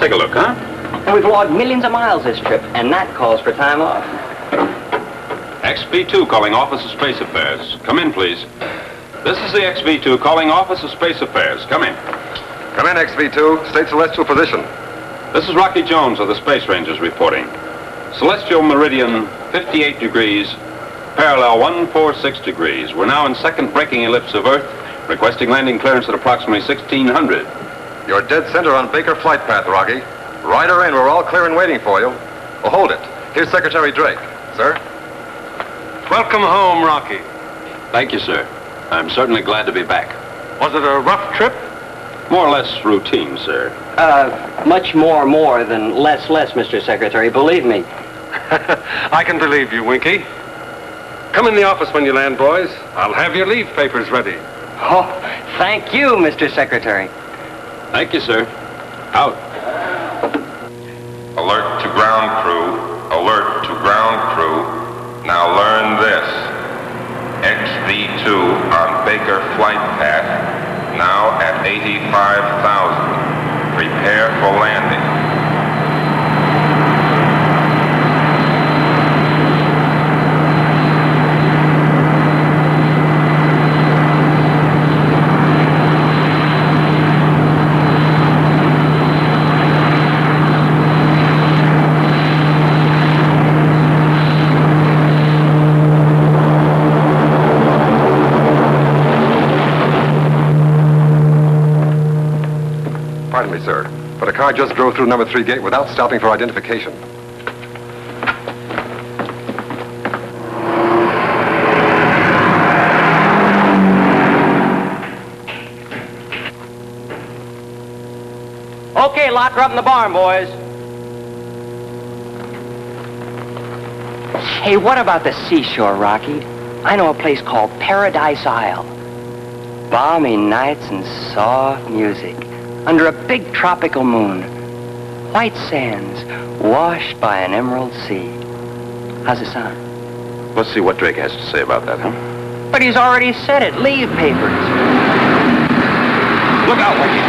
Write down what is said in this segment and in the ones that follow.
take a look, huh? And we've logged millions of miles this trip, and that calls for time off. XB2 calling Office of Space Affairs. Come in, please. This is the XB2 calling Office of Space Affairs. Come in. Come in, XV2. State celestial position. This is Rocky Jones of the Space Rangers reporting. Celestial meridian 58 degrees, parallel 146 degrees. We're now in second braking ellipse of Earth, requesting landing clearance at approximately 1600. You're dead center on Baker flight path, Rocky. Ride her in. We're all clear and waiting for you. Oh, hold it. Here's Secretary Drake. Sir? Welcome home, Rocky. Thank you, sir. I'm certainly glad to be back. Was it a rough trip? More or less routine, sir. Much more than less, Mr. Secretary, believe me. I can believe you, Winky. Come in the office when you land, boys. I'll have your leave papers ready. Oh, thank you, Mr. Secretary. Thank you, sir. Out. Alert to ground crew. Alert to ground crew. Now learn this. XV2 on Baker flight path. Now at 85,000. Prepare for landing. Pardon me, sir, but a car just drove through number 3 gate without stopping for identification. Okay, lock her up in the barn, boys. Hey, what about the seashore, Rocky? I know a place called Paradise Isle. Balmy nights and soft music. Under a big tropical moon. White sands washed by an emerald sea. How's it sound? Let's see what Drake has to say about that, huh? But he's already said it. Leave papers. Look out, Winky.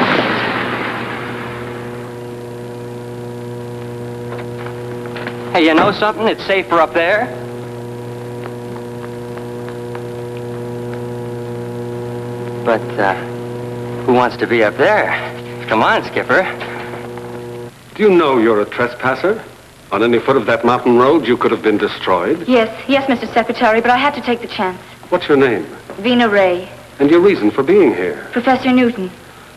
Hey, you know something? It's safer up there. But, who wants to be up there? Come on, Skipper. Do you know you're a trespasser? On any foot of that mountain road, you could have been destroyed. Yes, Mr. Secretary, but I had to take the chance. What's your name? Vina Ray. And your reason for being here? Professor Newton.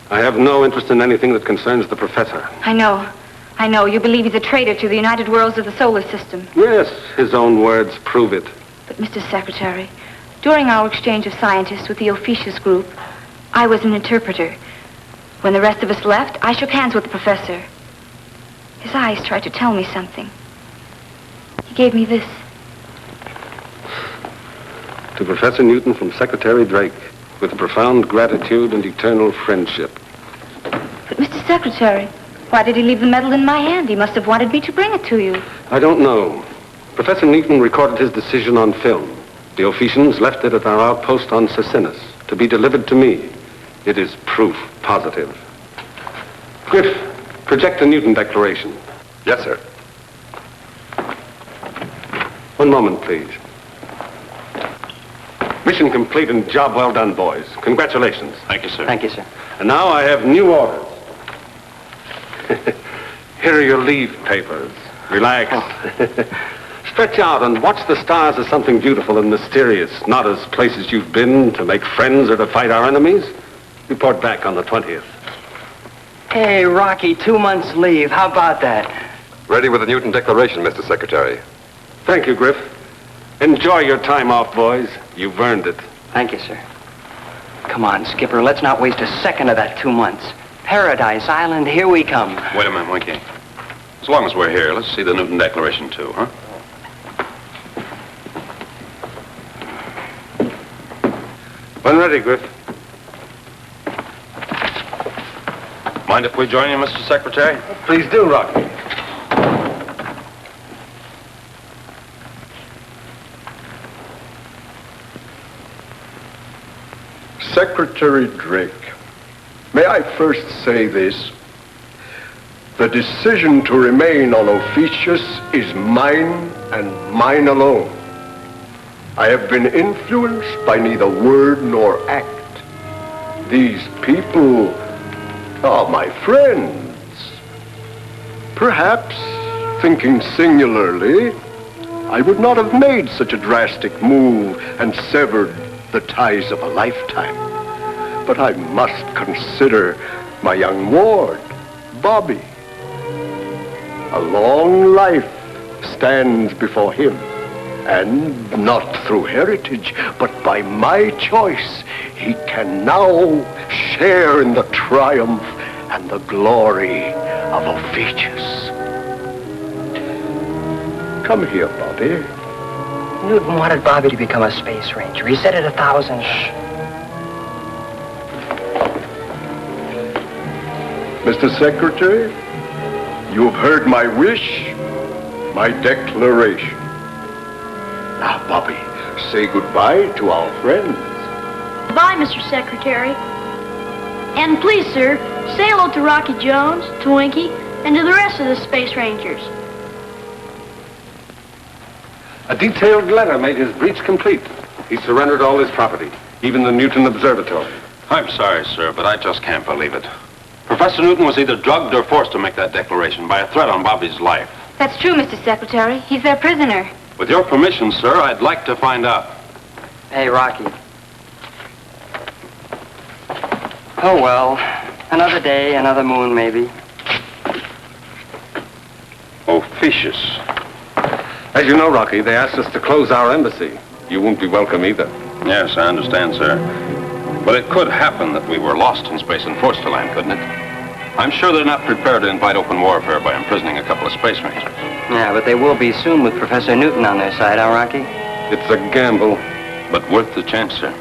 I have no interest in anything that concerns the professor. I know. You believe he's a traitor to the United Worlds of the solar system. Yes, his own words prove it. But, Mr. Secretary, during our exchange of scientists with the Ophiuchus group, I was an interpreter. When the rest of us left, I shook hands with the professor. His eyes tried to tell me something. He gave me this. To Professor Newton from Secretary Drake, with profound gratitude and eternal friendship. But, Mr. Secretary, why did he leave the medal in my hand? He must have wanted me to bring it to you. I don't know. Professor Newton recorded his decision on film. The Ophiuchans left it at our outpost on Cecinus to be delivered to me. It is proof positive. Griff, project the Newton Declaration. Yes, sir. One moment, please. Mission complete and job well done, boys. Congratulations. Thank you, sir. Thank you, sir. And now I have new orders. Here are your leave papers. Relax. Stretch out and watch the stars as something beautiful and mysterious, not as places you've been to make friends or to fight our enemies. Report back on the 20th. Hey, Rocky, 2 months leave. How about that? Ready with the Newton Declaration, Mr. Secretary. Thank you, Griff. Enjoy your time off, boys. You've earned it. Thank you, sir. Come on, Skipper. Let's not waste a second of that 2 months. Paradise Island, here we come. Wait a minute, Winky. As long as we're here, let's see the Newton Declaration, too, huh? When ready, Griff. Mind if we join you, Mr. Secretary? Please do, Rocky. Secretary Drake, may I first say this? The decision to remain on Ophiuchus is mine and mine alone. I have been influenced by neither word nor act. These people are my friends. Perhaps, thinking singularly, I would not have made such a drastic move and severed the ties of a lifetime. But I must consider my young ward, Bobby. A long life stands before him, and not through heritage, but by my choice, he can now share in the triumph and the glory of Ophiuchus. Come here, Bobby. Newton wanted Bobby to become a space ranger. He said it 1,000. Mr. Secretary, you have heard my wish, my declaration. Now, Bobby, say goodbye to our friends. Bye, Mr. Secretary. And please, sir, say hello to Rocky Jones, to Winky, and to the rest of the Space Rangers. A detailed letter made his breach complete. He surrendered all his property, even the Newton Observatory. I'm sorry, sir, but I just can't believe it. Professor Newton was either drugged or forced to make that declaration by a threat on Bobby's life. That's true, Mr. Secretary. He's their prisoner. With your permission, sir, I'd like to find out. Hey, Rocky. Oh, well. Another day, another moon, maybe. Ophiuchus. As you know, Rocky, they asked us to close our embassy. You won't be welcome either. Yes, I understand, sir. But it could happen that we were lost in space and forced to land, couldn't it? I'm sure they're not prepared to invite open warfare by imprisoning a couple of space rangers. Yeah, but they will be soon with Professor Newton on their side, huh, Rocky? It's a gamble. But worth the chance, sir.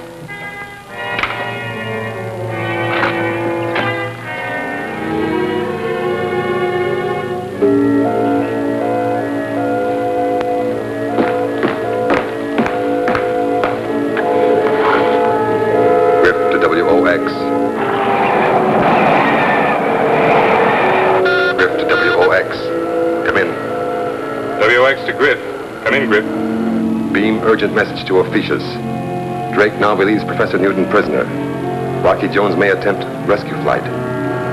Urgent message to Ophiuchus. Drake now believes Professor Newton prisoner. Rocky Jones may attempt rescue flight.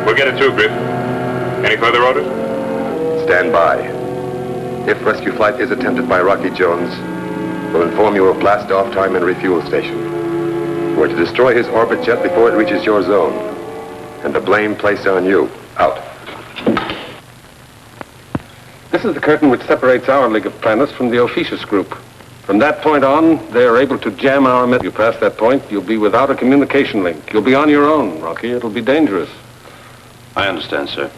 We'll get it through, Griff. Any further orders? Stand by. If rescue flight is attempted by Rocky Jones, we'll inform you of blast-off time and refuel station. We're to destroy his orbit jet before it reaches your zone. And the blame placed on you. Out. This is the curtain which separates our League of Planets from the Ophiuchus group. From that point on, they are able to jam our message. You pass that point, you'll be without a communication link. You'll be on your own, Rocky. It'll be dangerous. I understand, sir.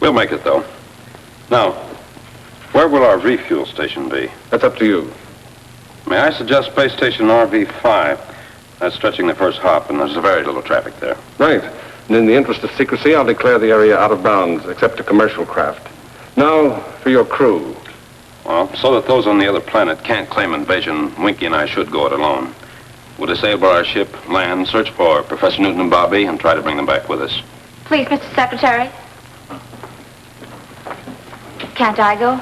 We'll make it, though. Now, where will our refuel station be? That's up to you. May I suggest space station RV-5? That's stretching the first hop, and there's very little traffic there. Right. And in the interest of secrecy, I'll declare the area out of bounds, except to commercial craft. Now, for your crew. Well, so that those on the other planet can't claim invasion, Winky and I should go it alone. We'll disable our ship, land, search for Professor Newton and Bobby, and try to bring them back with us. Please, Mr. Secretary. Can't I go?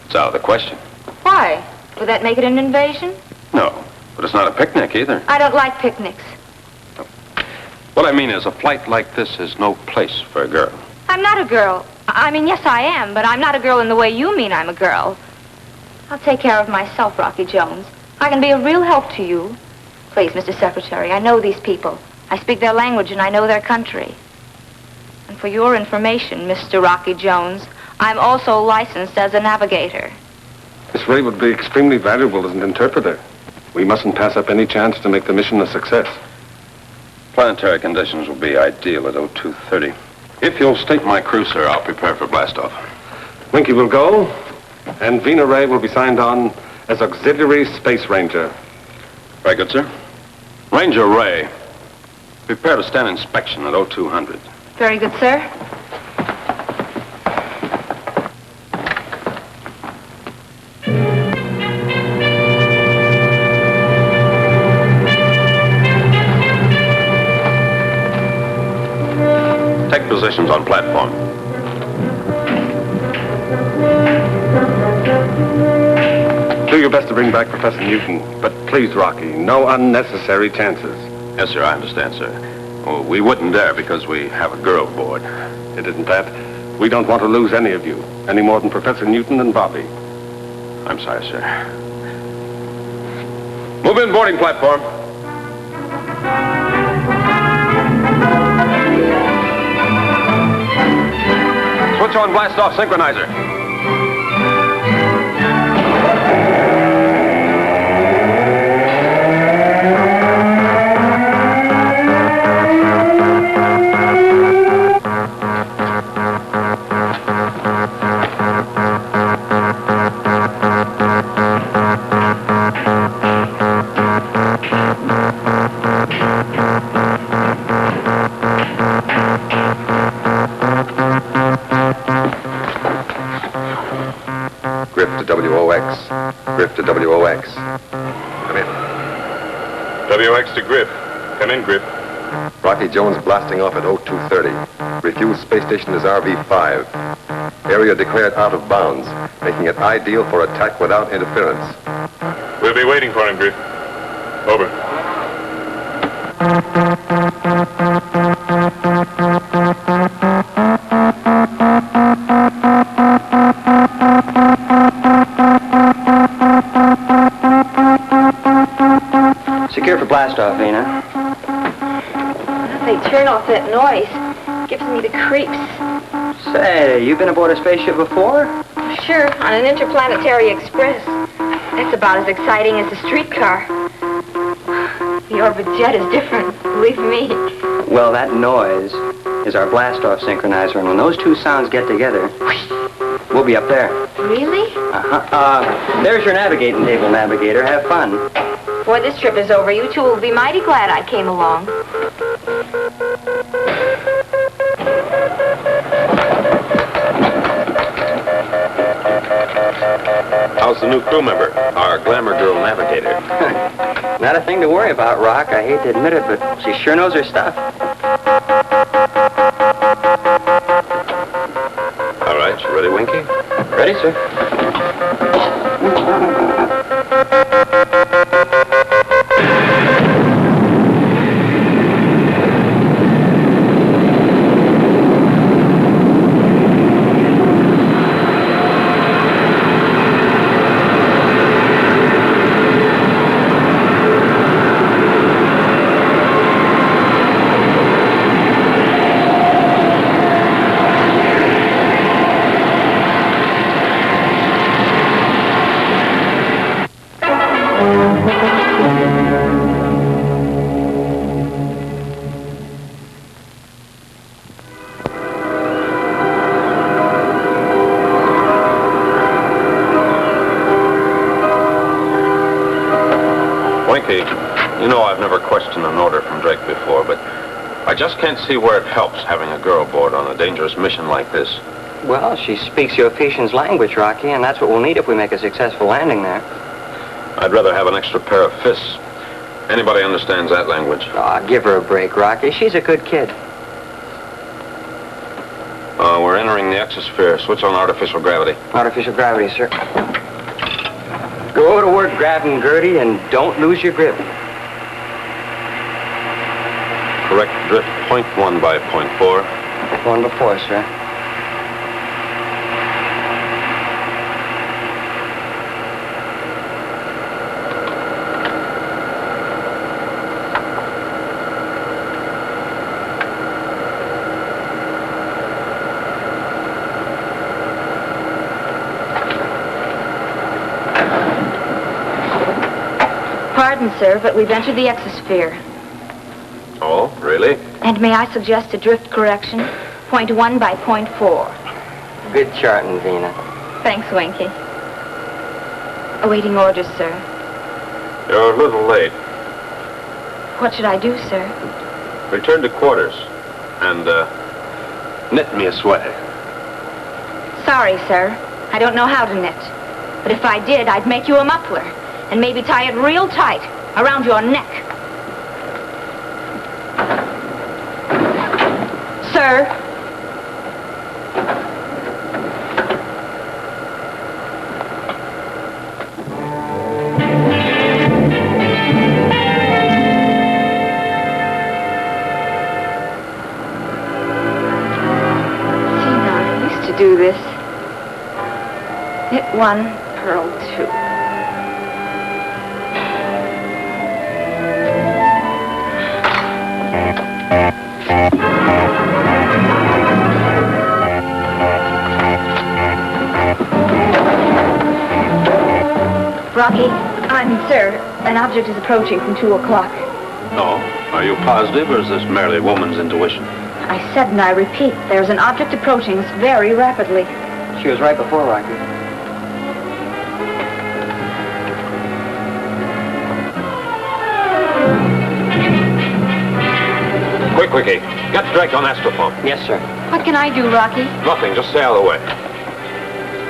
It's out of the question. Why? Would that make it an invasion? No, but it's not a picnic either. I don't like picnics. What I mean is, a flight like this is no place for a girl. I'm not a girl. I mean, yes, I am, but I'm not a girl in the way you mean I'm a girl. I'll take care of myself, Rocky Jones. I can be a real help to you. Please, Mr. Secretary, I know these people. I speak their language and I know their country. And for your information, Mr. Rocky Jones, I'm also licensed as a navigator. Miss Ray would be extremely valuable as an interpreter. We mustn't pass up any chance to make the mission a success. Planetary conditions will be ideal at 0230. If you'll state my crew, sir, I'll prepare for blastoff. Winky will go, and Vina Ray will be signed on as Auxiliary Space Ranger. Very good, sir. Ranger Ray, prepare to stand inspection at 0200. Very good, sir. Take positions on platform. Do your best to bring back Professor Newton. But please, Rocky, no unnecessary chances. Yes, sir, I understand, sir. Well, we wouldn't dare because we have a girl aboard. It isn't that. We don't want to lose any of you, any more than Professor Newton and Bobby. I'm sorry, sir. Move in boarding platform. Switch on blast-off synchronizer. Grip to WOX. Grip to WOX. Come in. WX to Grip. Come in, Grip. Rocky Jones blasting off at 0230. Refueled space station is RV-5. Area declared out of bounds, making it ideal for attack without interference. We'll be waiting for him, Grip. Over. Secure for blast-off, Vina. They turn off that noise. Gives me the creeps. Say, you been aboard a spaceship before? Sure, on an interplanetary express. That's about as exciting as a streetcar. The orbit jet is different, believe me. Well, that noise is our blast-off synchronizer, and when those two sounds get together, we'll be up there. Really? There's your navigating table, navigator. Have fun. Before this trip is over, you two will be mighty glad I came along. How's the new crew member, our glamour girl navigator? Not a thing to worry about, Rock. I hate to admit it, but she sure knows her stuff. All right, you ready, Winky? Ready, sir? Winky, you know I've never questioned an order from Drake before, but I just can't see where it helps having a girl aboard on a dangerous mission like this. Well, she speaks the Ophiuchian's language, Rocky, and that's what we'll need if we make a successful landing there. I'd rather have an extra pair of fists. Anybody understands that language? Aw, give her a break, Rocky. She's a good kid. We're entering the exosphere. Switch on artificial gravity. Artificial gravity, sir. Go to work grabbing Gertie and don't lose your grip. Correct drift 0.1 by 0.4. One before, sir. Pardon, sir, but we've entered the exosphere. Oh, really? And may I suggest a drift correction? 0.1 by 0.4. Good charting, Vina. Thanks, Winky. Awaiting orders, sir. You're a little late. What should I do, sir? Return to quarters and knit me a sweater. Sorry, sir. I don't know how to knit. But if I did, I'd make you a muffler and maybe tie it real tight around your neck. Sir? do this. Knit 1, purl 2. Rocky, sir, an object is approaching from 2 o'clock. No. Are you positive, or is this merely woman's intuition? I said and I repeat, there's an object approaching us very rapidly. She was right before Rocky. Quick, Wiki. Get direct on astropump. Yes, sir. What can I do, Rocky? Nothing. Just stay out of the way.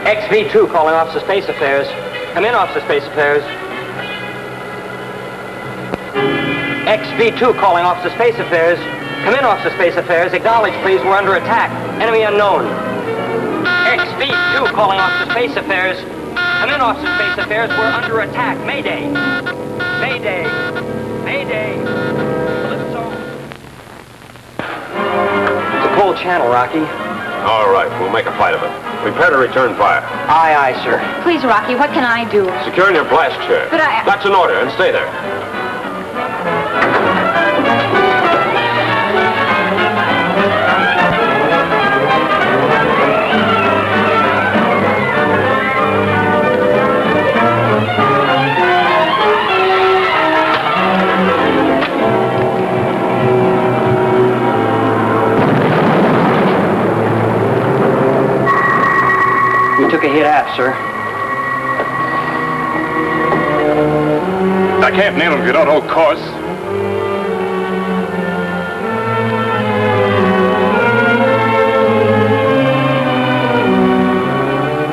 XV2 calling Office of Space Affairs. Come in, Office of Space Affairs. XV2 calling Office of Space Affairs. Come in, Office of Space Affairs. Acknowledge, please. We're under attack. Enemy unknown. XV2 calling Office of Space Affairs. Come in, Office of Space Affairs. We're under attack. Mayday. Mayday. Mayday. Calypso. It's a cold channel, Rocky. All right. We'll make a fight of it. Prepare to return fire. Aye, aye, sir. Please, Rocky, what can I do? Secure in your blast chair. But I... That's an order, and stay there. Took a hit aft, sir. I can't nail him if you don't hold course.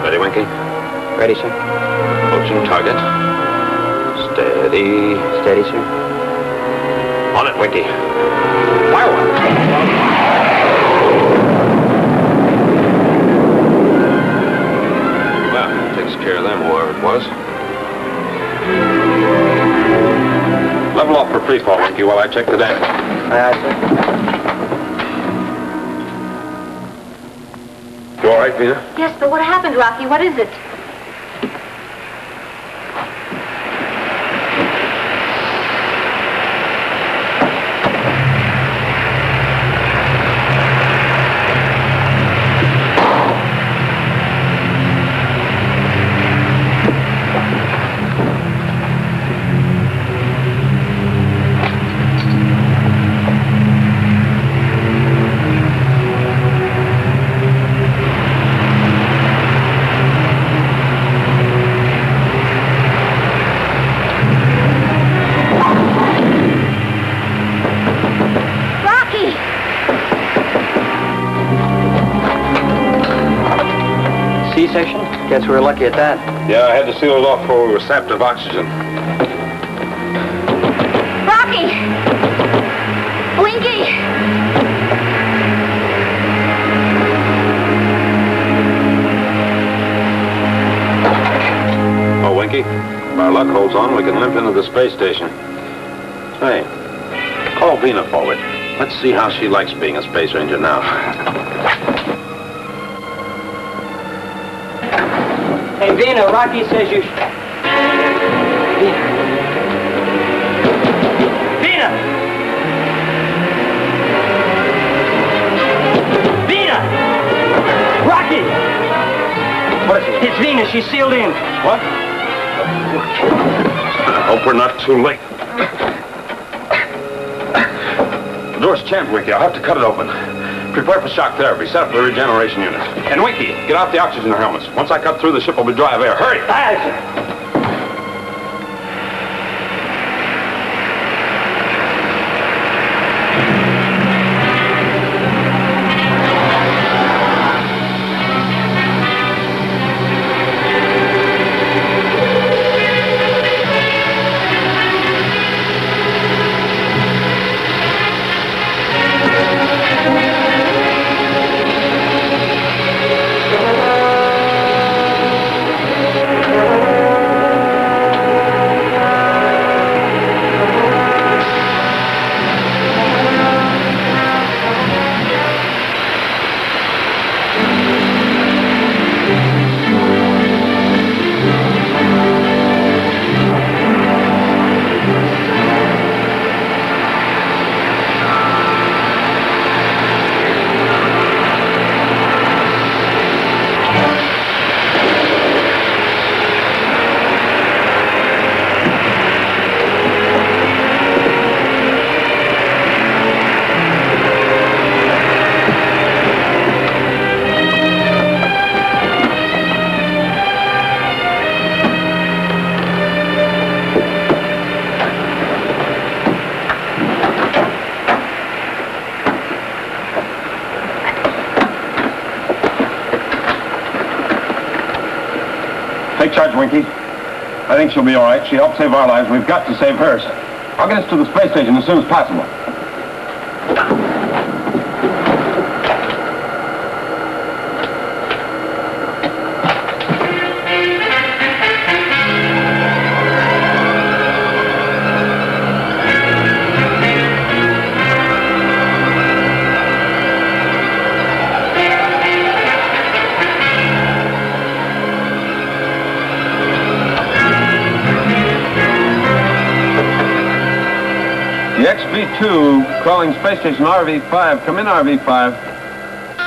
Ready, Winky? Ready, sir. Approaching target. Steady. Steady, sir. On it, Winky. Fire one. Takes care of them, whoever it was. Level off for free fall, Winky, while I check the damage. Aye, aye, sir. You all right, Vina? Yes, but what happened, Rocky? What is it? C-section? Guess we were lucky at that. Yeah, I had to seal it off before we were sapped of oxygen. Rocky! Winky! Oh, Winky, if our luck holds on, we can limp into the space station. Say, call Vina forward. Let's see how she likes being a space ranger now. Hey, Vina, Rocky says you... Vina! Vina! Rocky! What is it? It's Vina. She's sealed in. What? I hope we're not too late. The door's jammed, Winky. I'll have to cut it open. Prepare for shock therapy. Set up the regeneration unit. And Winky, get out the oxygen helmets. Once I cut through, the ship will be dry of air. Hurry! Aye, sir. Take charge, Winky. I think she'll be all right. She helped save our lives. We've got to save hers. I'll get us to the space station as soon as possible. The XB-2 calling space station RV-5. Come in, RV-5.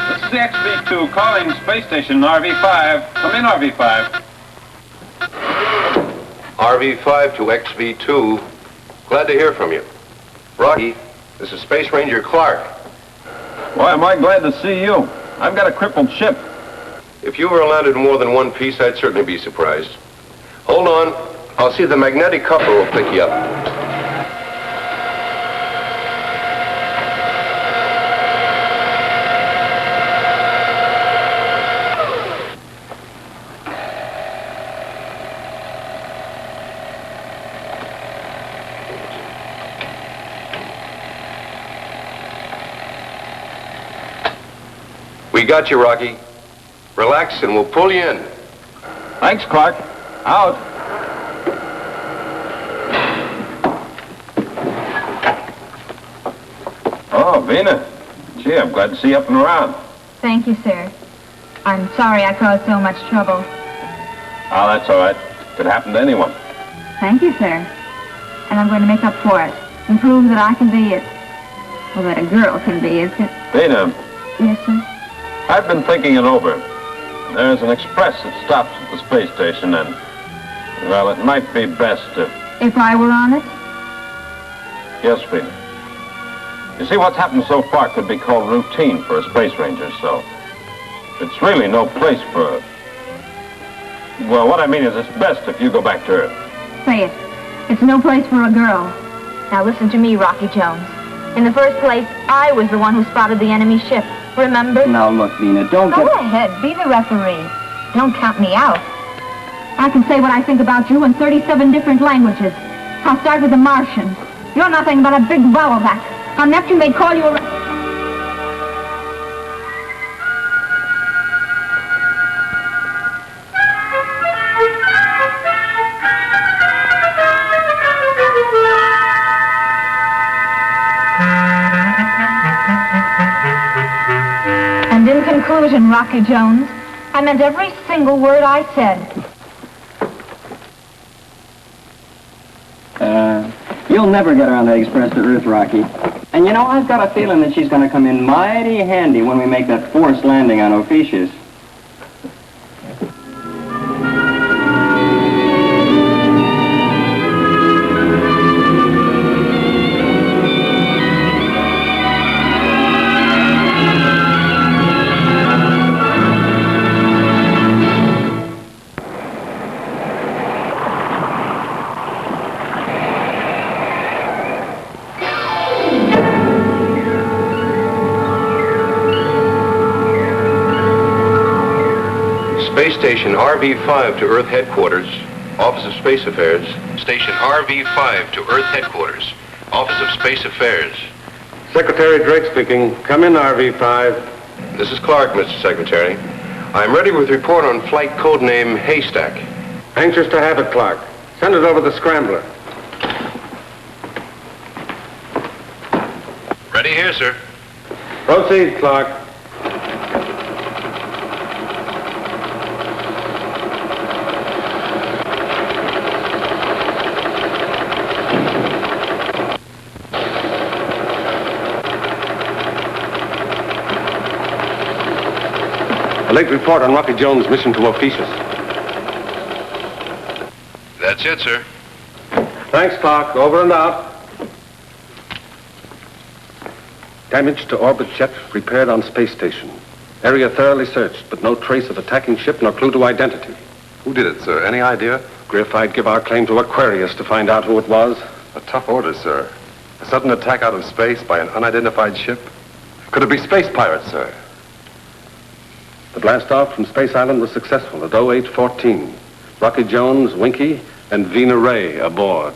This is the XB-2 calling space station RV-5. Come in, RV-5. RV-5 to XV-2. Glad to hear from you. Rocky, this is Space Ranger Clark. Why am I glad to see you? I've got a crippled ship. If you were landed in more than one piece, I'd certainly be surprised. Hold on. I'll see if the magnetic coupler will pick you up. We got you, Rocky. Relax and we'll pull you in. Thanks, Clark. Out. Oh, Vina. Gee, I'm glad to see you up and around. Thank you, sir. I'm sorry I caused so much trouble. Oh, that's all right. Could happen to anyone. Thank you, sir. And I'm going to make up for it and prove that I can be it. Well, that a girl can be, is it? Vina, Yes, sir. I've been thinking it over. There's an express that stops at the space station and, well, it might be best If I were on it? Yes, Vina. You see, what's happened so far could be called routine for a space ranger, so it's really no place for... Well, what I mean is it's best if you go back to Earth. Say it. It's no place for a girl. Now listen to me, Rocky Jones. In the first place, I was the one who spotted the enemy ship. Remember? Now, look, Vina, don't Go ahead. Be the referee. Don't count me out. I can say what I think about you in 37 different languages. I'll start with the Martian. You're nothing but a big volleyback. On Neptune, they call you a... And in conclusion, Rocky Jones, I meant every single word I said. You'll never get her on that express to Earth, Rocky. And you know, I've got a feeling that she's going to come in mighty handy when we make that forced landing on Ophiuchus. Space Station RV-5 to Earth Headquarters, Office of Space Affairs. Station RV-5 to Earth Headquarters, Office of Space Affairs. Secretary Drake speaking. Come in, RV-5. This is Clark, Mr. Secretary. I'm ready with report on flight code name Haystack. Anxious to have it, Clark. Send it over the scrambler. Ready here, sir. Proceed, Clark. A late report on Rocky Jones' mission to Ophiuchus. That's it, sir. Thanks, Clark. Over and out. Damage to orbit jet repaired on space station. Area thoroughly searched, but no trace of attacking ship nor clue to identity. Who did it, sir? Any idea? Griff, I'd give our claim to Aquarius to find out who it was. A tough order, sir. A sudden attack out of space by an unidentified ship? Could it be space pirates, sir? The blast-off from Space Island was successful at 0814. Rocky Jones, Winky, and Vina Ray aboard.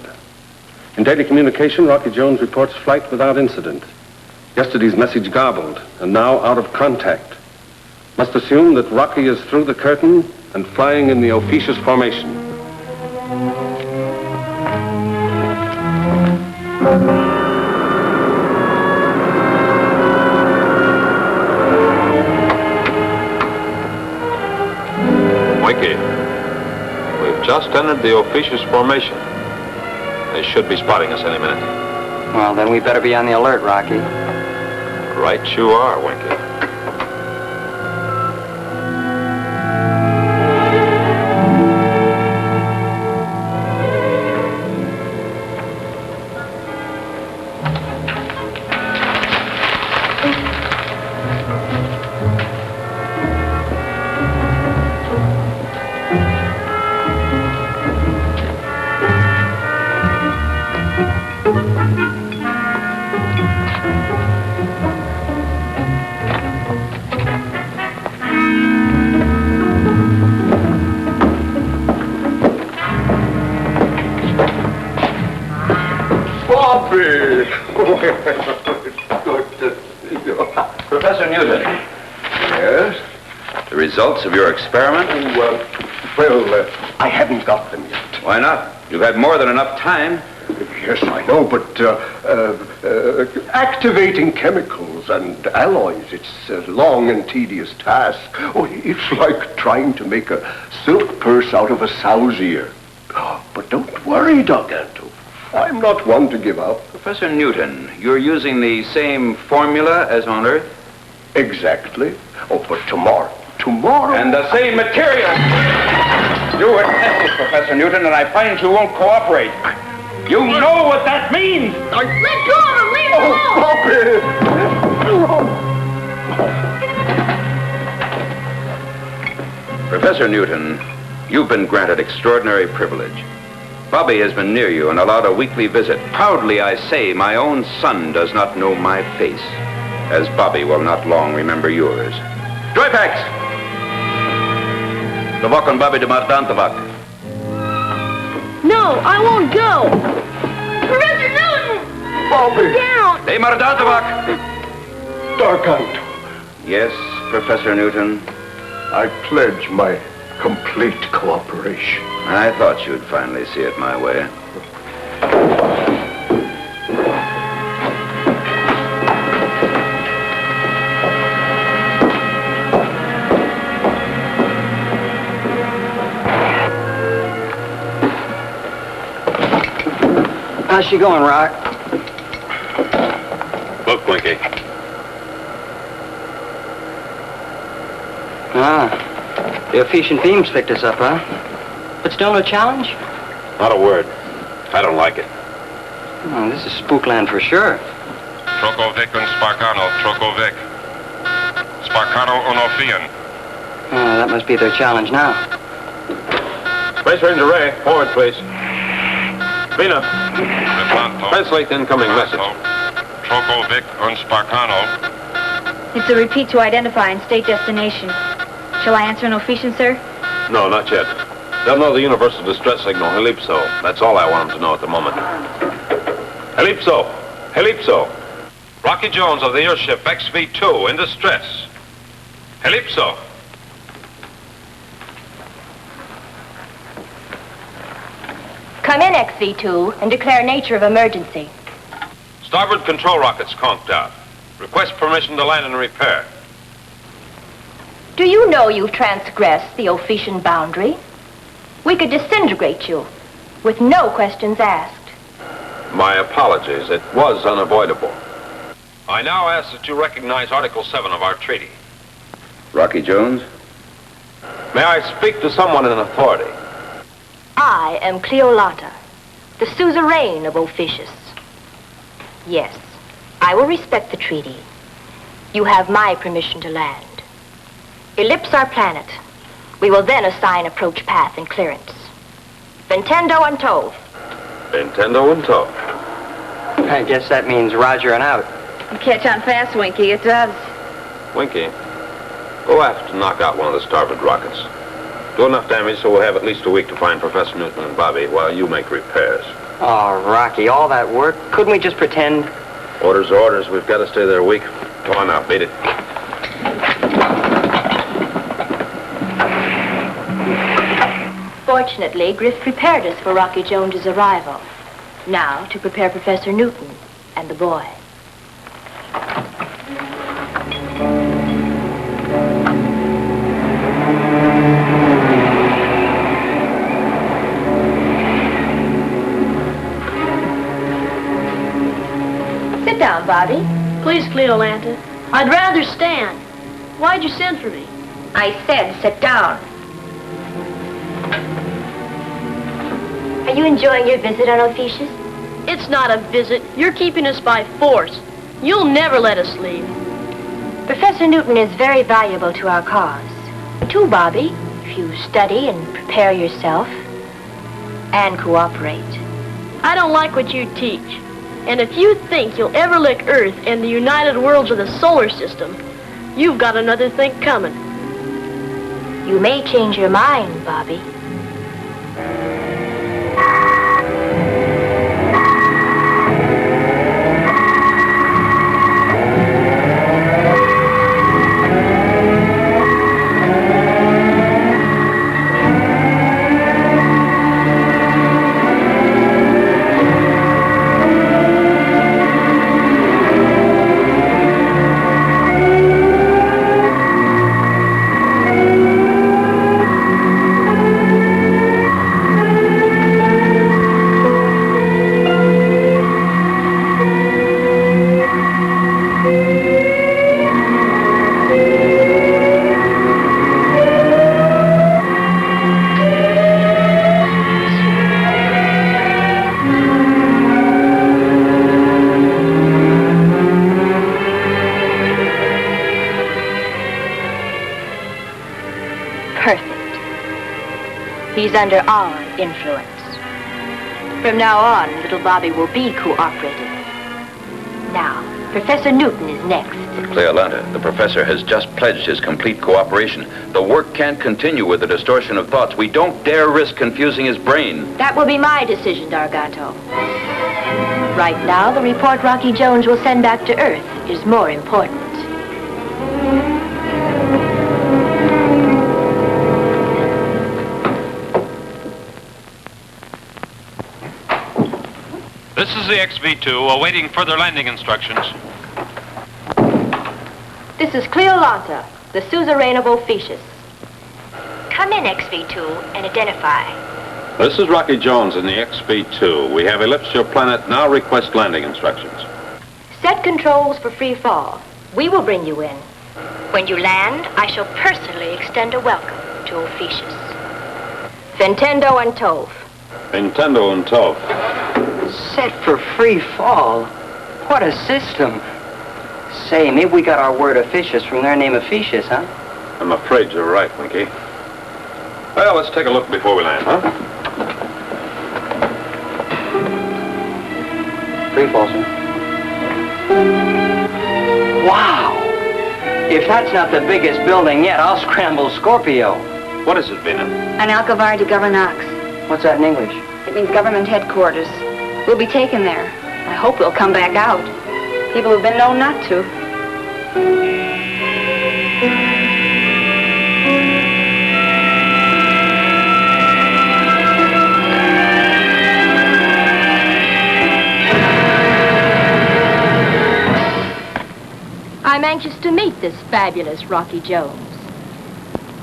In daily communication, Rocky Jones reports flight without incident. Yesterday's message garbled, and now out of contact. Must assume that Rocky is through the curtain and flying in the officious formation. Winky, we've just entered the officious formation. They should be spotting us any minute. Well, then we better be on the alert, Rocky. Right you are, Winky. Professor Newton. Yes? The results of your experiment? I haven't got them yet. Why not? You've had more than enough time. Yes, I know, but activating chemicals and alloys, it's a long and tedious task. Oh, it's like trying to make a silk purse out of a sow's ear. But don't worry, Gargantua. I'm not one to give up. Professor Newton, you're using the same formula as on Earth? Exactly. Oh, but tomorrow. And the same material. You were tested, Professor Newton, and I find you won't cooperate. You know what that means! Let go of him! Leave him alone! Stop it! Professor Newton, you've been granted extraordinary privilege. Bobby has been near you and allowed a weekly visit. Proudly I say my own son does not know my face, as Bobby will not long remember yours. Joypax! Tabak and Bobby de Mardan Tabak. No, I won't go! Professor Newton! Bobby! Down! De Mardan Tabak! Gargantua, Yes, Professor Newton. I pledge my complete cooperation. I thought you'd finally see it my way. How's she going, Rock? Look, Winky. The Ephesian themes picked us up, huh? But still no challenge? Not a word. I don't like it. Oh, this is Spookland for sure. Trokovic and Sparkano, Trokovic. Sparkano Onofian. Oh, that must be their challenge now. Space Ranger Ray, forward, please. Vina, Replanto. translate the incoming message. Trokovic and Sparkano. It's a repeat to identify and state destination. Shall I answer an official, sir? No, not yet. They'll know the universal distress signal, Helipso. That's all I want them to know at the moment. Helipso! Helipso! Rocky Jones of the airship XV-2 in distress. Helipso! Come in, XV-2, and declare nature of emergency. Starboard control rockets conked out. Request permission to land and repair. Do you know you've transgressed the Ophesian boundary? We could disintegrate you with no questions asked. My apologies. It was unavoidable. I now ask that you recognize Article 7 of our treaty. Rocky Jones? May I speak to someone in authority? I am Cleolata, the suzerain of Ophisius. Yes, I will respect the treaty. You have my permission to land. Ellipse our planet. We will then assign approach path and clearance. Ventendo and tow. Nintendo and tow. I guess that means Roger and out. You catch on fast, Winky. It does. Winky, go aft to knock out one of the starboard rockets. Do enough damage so we'll have at least a week to find Professor Newton and Bobby while you make repairs. Oh, Rocky, all that work. Couldn't we just pretend? Orders are orders. We've got to stay there a week. Come on now, beat it. Fortunately, Griff prepared us for Rocky Jones's arrival. Now, to prepare Professor Newton and the boy. Sit down, Bobby. Please, Cleolanta. I'd rather stand. Why'd you send for me? I said sit down. Are you enjoying your visit on Ophiuchus? It's not a visit. You're keeping us by force. You'll never let us leave. Professor Newton is very valuable to our cause. Too, Bobby, if you study and prepare yourself and cooperate. I don't like what you teach. And if you think you'll ever lick Earth and the United Worlds of the solar system, you've got another think coming. You may change your mind, Bobby. He's under our influence. From now on, little Bobby will be cooperative. Now, Professor Newton is next. Cleolanta, the professor has just pledged his complete cooperation. The work can't continue with the distortion of thoughts. We don't dare risk confusing his brain. That will be my decision, Dargato. Right now, the report Rocky Jones will send back to Earth is more important. This is the XV-2 awaiting further landing instructions. This is Cleolanta, the suzerain of Ophiuchus. Come in, XV-2, and identify. This is Rocky Jones in the XV-2. We have ellipsed your planet. Now request landing instructions. Set controls for free fall. We will bring you in. When you land, I shall personally extend a welcome to Ophiuchus. Fentendo and Tove. Nintendo and Tove. Set for free fall? What a system. Say, maybe we got our word Ophiuchus from their name Ophiuchus, huh? I'm afraid you're right, Winky. Well, let's take a look before we land, huh? Free fall, sir. Wow! If that's not the biggest building yet, I'll scramble Scorpio. What is it, Vina? An Alcavar de Governax. What's that in English? It means government headquarters. We'll be taken there. I hope we'll come back out. People have been known not to. I'm anxious to meet this fabulous Rocky Jones.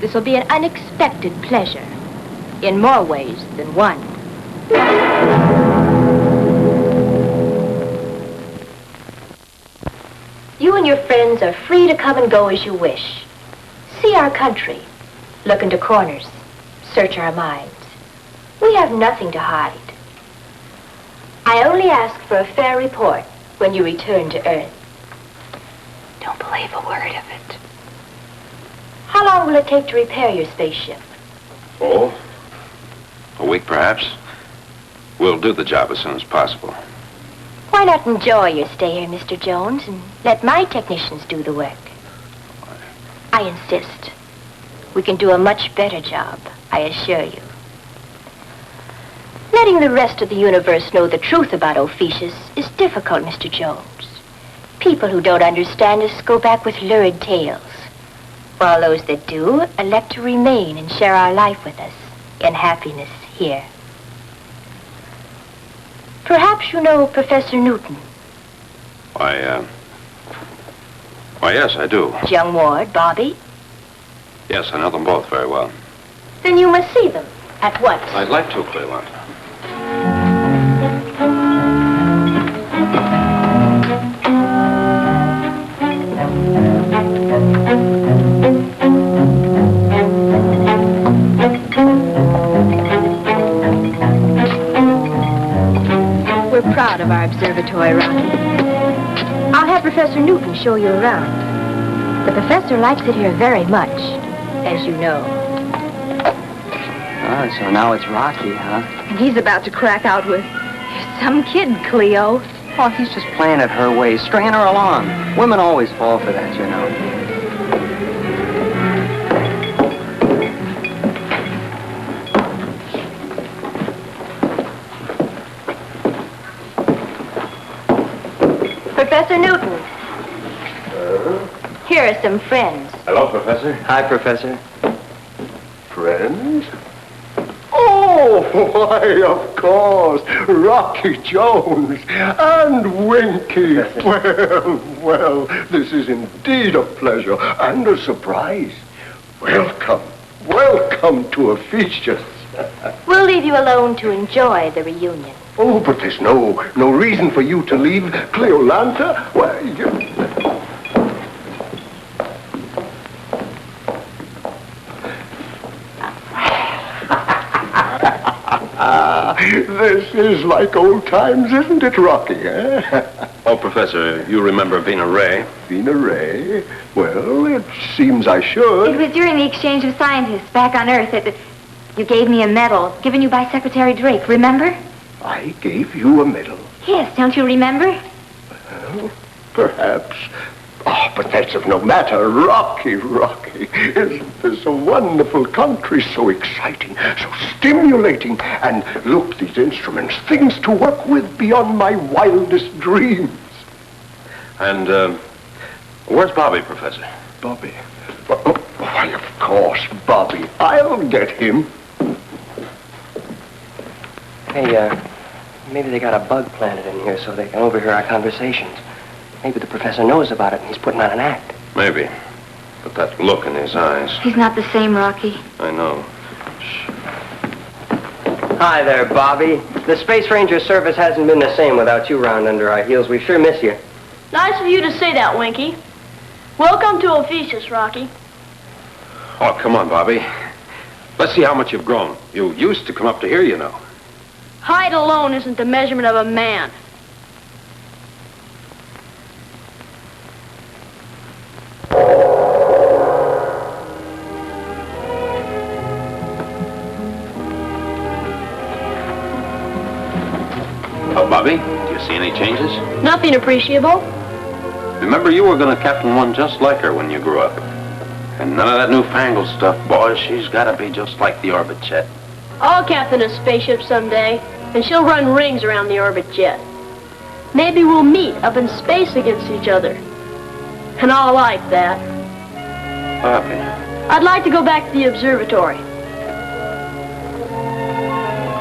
This will be an unexpected pleasure, in more ways than one. You and your friends are free to come and go as you wish. See our country, look into corners, search our minds. We have nothing to hide. I only ask for a fair report when you return to Earth. Don't believe a word of it. How long will it take to repair your spaceship? Oh, a week perhaps. We'll do the job as soon as possible. Why not enjoy your stay here, Mr. Jones, and let my technicians do the work? I insist. We can do a much better job, I assure you. Letting the rest of the universe know the truth about Ophiuchus is difficult, Mr. Jones. People who don't understand us go back with lurid tales, while those that do elect to remain and share our life with us in happiness here. Perhaps you know Professor Newton. Why, yes, I do. Young Ward, Bobby. Yes, I know them both very well. Then you must see them at once. I'd like to, Cleveland. We're proud of our observatory, Rocky. I'll have Professor Newton show you around. The professor likes it here very much, as you know. Ah, so now it's Rocky, huh? And he's about to crack out with some kid, Cleo. Oh, he's just playing it her way, stringing her along. Women always fall for that, you know. Professor Newton. Here are some friends. Hello, Professor. Hi, Professor. Friends? Oh, why, of course, Rocky Jones and Winky. Well, this is indeed a pleasure and a surprise. Welcome to Ophiuchus. We'll leave you alone to enjoy the reunion. Oh, but there's no reason for you to leave Cleolanta. Why, this is like old times, isn't it, Rocky, eh? Oh, Professor, you remember Vina Ray? Vina Ray? Well, it seems I should. It was during the exchange of scientists back on Earth that you gave me a medal given you by Secretary Drake, remember? I gave you a medal. Yes, don't you remember? Well, perhaps. Oh, but that's of no matter. Rocky. Isn't this a wonderful country? So exciting, so stimulating. And look, these instruments, things to work with beyond my wildest dreams. And, where's Bobby, Professor? Bobby? Why, of course, Bobby. I'll get him. Hey, maybe they got a bug planted in here so they can overhear our conversations. Maybe the professor knows about it and he's putting on an act. Maybe. But that look in his eyes. He's not the same, Rocky. I know. Hi there, Bobby. The Space Ranger service hasn't been the same without you round under our heels. We sure miss you. Nice of you to say that, Winky. Welcome to Ophiuchus, Rocky. Oh, come on, Bobby. Let's see how much you've grown. You used to come up to here, you know. Height alone isn't the measurement of a man. Oh, Bobby, do you see any changes? Nothing appreciable. Remember, you were going to captain one just like her when you grew up. And none of that newfangled stuff, boy. She's got to be just like the orbit jet. I'll captain a spaceship someday, and she'll run rings around the orbit jet. Maybe we'll meet up in space against each other. And I'll like that. Bobby. I'd like to go back to the observatory.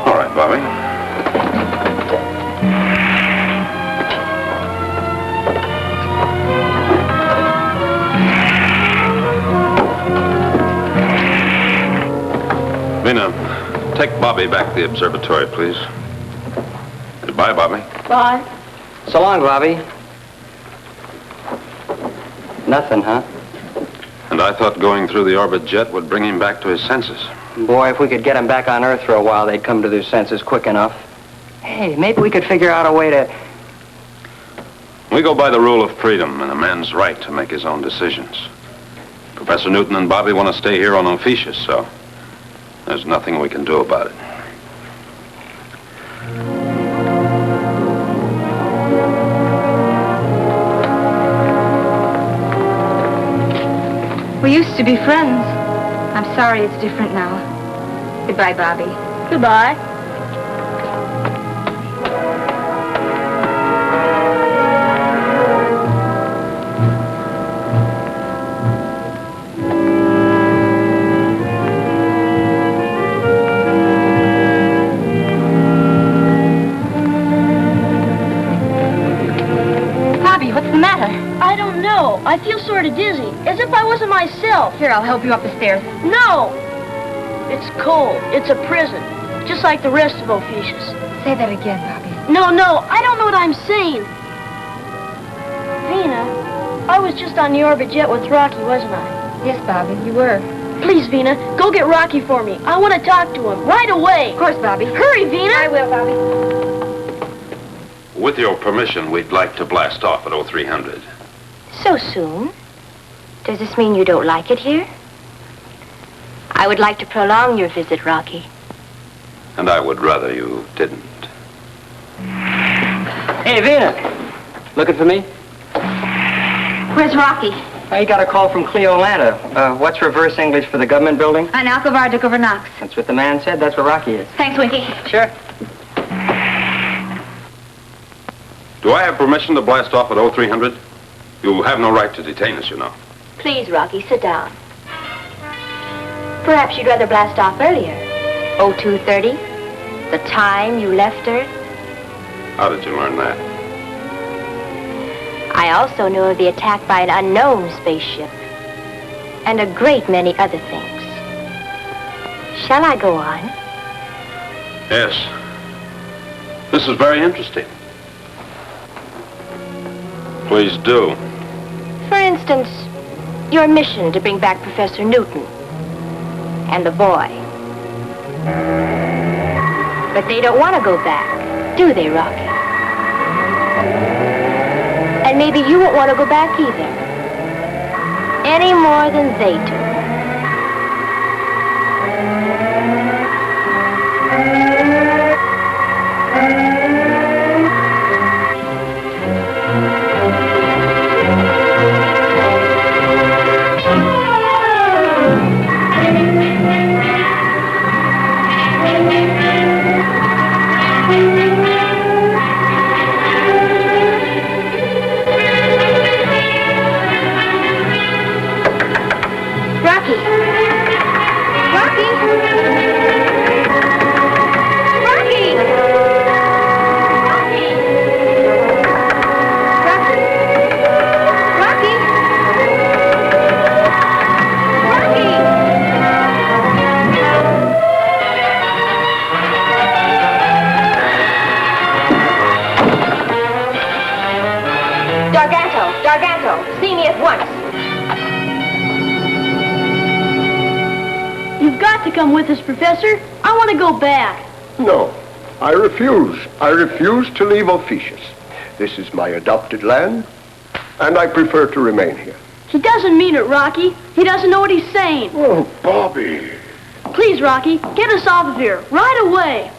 All right, Bobby. Vina, take Bobby back to the observatory, please. Goodbye, Bobby. Bye. So long, Bobby. Nothing, huh? And I thought going through the orbit jet would bring him back to his senses. Boy, if we could get them back on Earth for a while, they'd come to their senses quick enough. Hey, maybe we could figure out a way to... We go by the rule of freedom and a man's right to make his own decisions. Professor Newton and Bobby want to stay here on Ophiuchus, so there's nothing we can do about it. We used to be friends. I'm sorry it's different now. Goodbye, Bobby. Goodbye. Bobby, what's the matter? I don't know. I feel sort of dizzy, as if I wasn't myself. Here, I'll help you up the stairs. No! It's cold. It's a prison, just like the rest of Ophiuchus. Say that again, Bobby. No, I don't know what I'm saying. Vina, I was just on the orbit jet with Rocky, wasn't I? Yes, Bobby, you were. Please, Vina, go get Rocky for me. I want to talk to him right away. Of course, Bobby. Hurry, Vina. I will, Bobby. With your permission, we'd like to blast off at 0300. So soon? Does this mean you don't like it here? I would like to prolong your visit, Rocky. And I would rather you didn't. Hey, Vina. Looking for me? Where's Rocky? I got a call from Cleolanta. What's reverse English for the government building? An Alcovar de Governox. That's what the man said. That's where Rocky is. Thanks, Winky. Sure. Do I have permission to blast off at 0300? You have no right to detain us, you know. Please, Rocky, sit down. Perhaps you'd rather blast off earlier. 0230? The time you left Earth? How did you learn that? I also know of the attack by an unknown spaceship. And a great many other things. Shall I go on? Yes. This is very interesting. Please do. For instance, your mission to bring back Professor Newton and the boy. But they don't want to go back, do they, Rocky? And maybe you won't want to go back either. Any more than they do. See me at once. You've got to come with us, Professor. I want to go back. No, I refuse. I refuse to leave Ophiuchus. This is my adopted land, and I prefer to remain here. He doesn't mean it, Rocky. He doesn't know what he's saying. Oh, Bobby. Please, Rocky, get us off of here right away.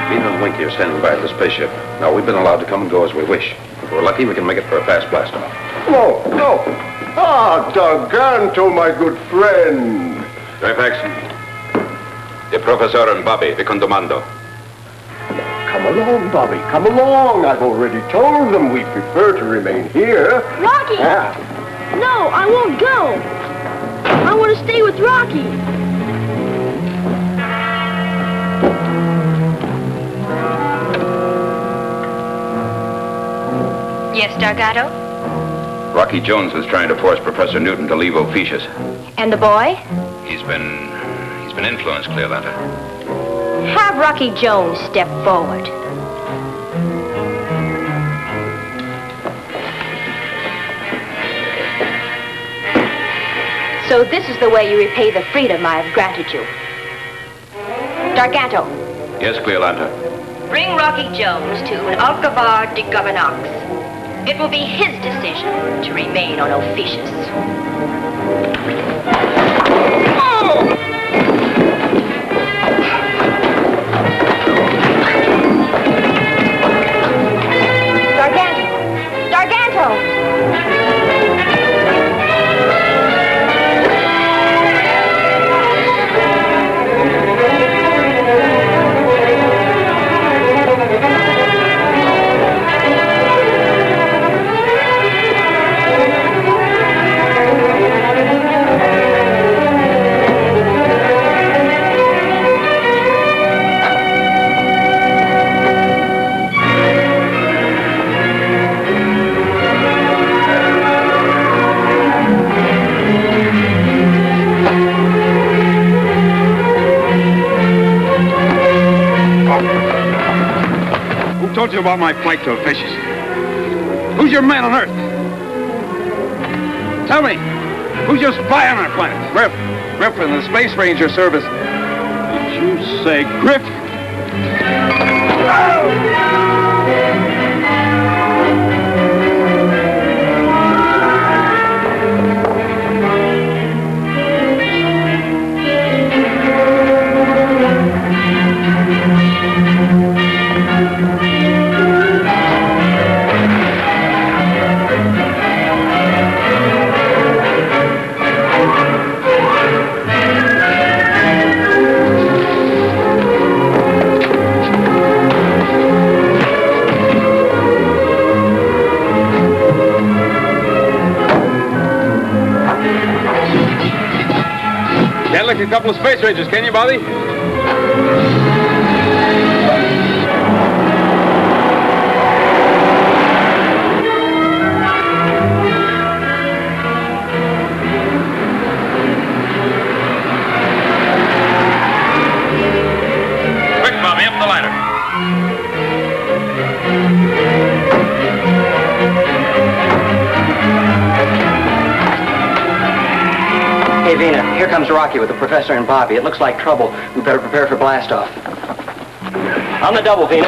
Vina and Winky are standing by at the spaceship. Now, we've been allowed to come and go as we wish. If we're lucky, we can make it for a fast blast-off. No, no. Ah, Garganto, my good friend. Fairfax. The Professor and Bobby, the Condomando. Come along, Bobby. Come along. I've already told them we prefer to remain here. Rocky! Yeah. No, I won't go. I want to stay with Rocky. Yes, Dargato? Rocky Jones is trying to force Professor Newton to leave Ophiuchus. And the boy? He's been influenced, Cleolanta. Have Rocky Jones step forward. So this is the way you repay the freedom I have granted you. Dargato, Yes, Cleolanta. bring Rocky Jones to an Alcavar de Governox. It will be his decision to remain on Ophiuchus. told you about my flight to Officious? Who's your man on Earth? Tell me, who's your spy on our planet? Griff in the Space Ranger service. Did you say Griff? Can't lick a couple of Space Rangers, can you, Bobby? Quick, Bobby, up the ladder. Hey, Vina, here comes Rocky with the Professor and Bobby. It looks like trouble. We better prepare for blastoff. On the double, Vina.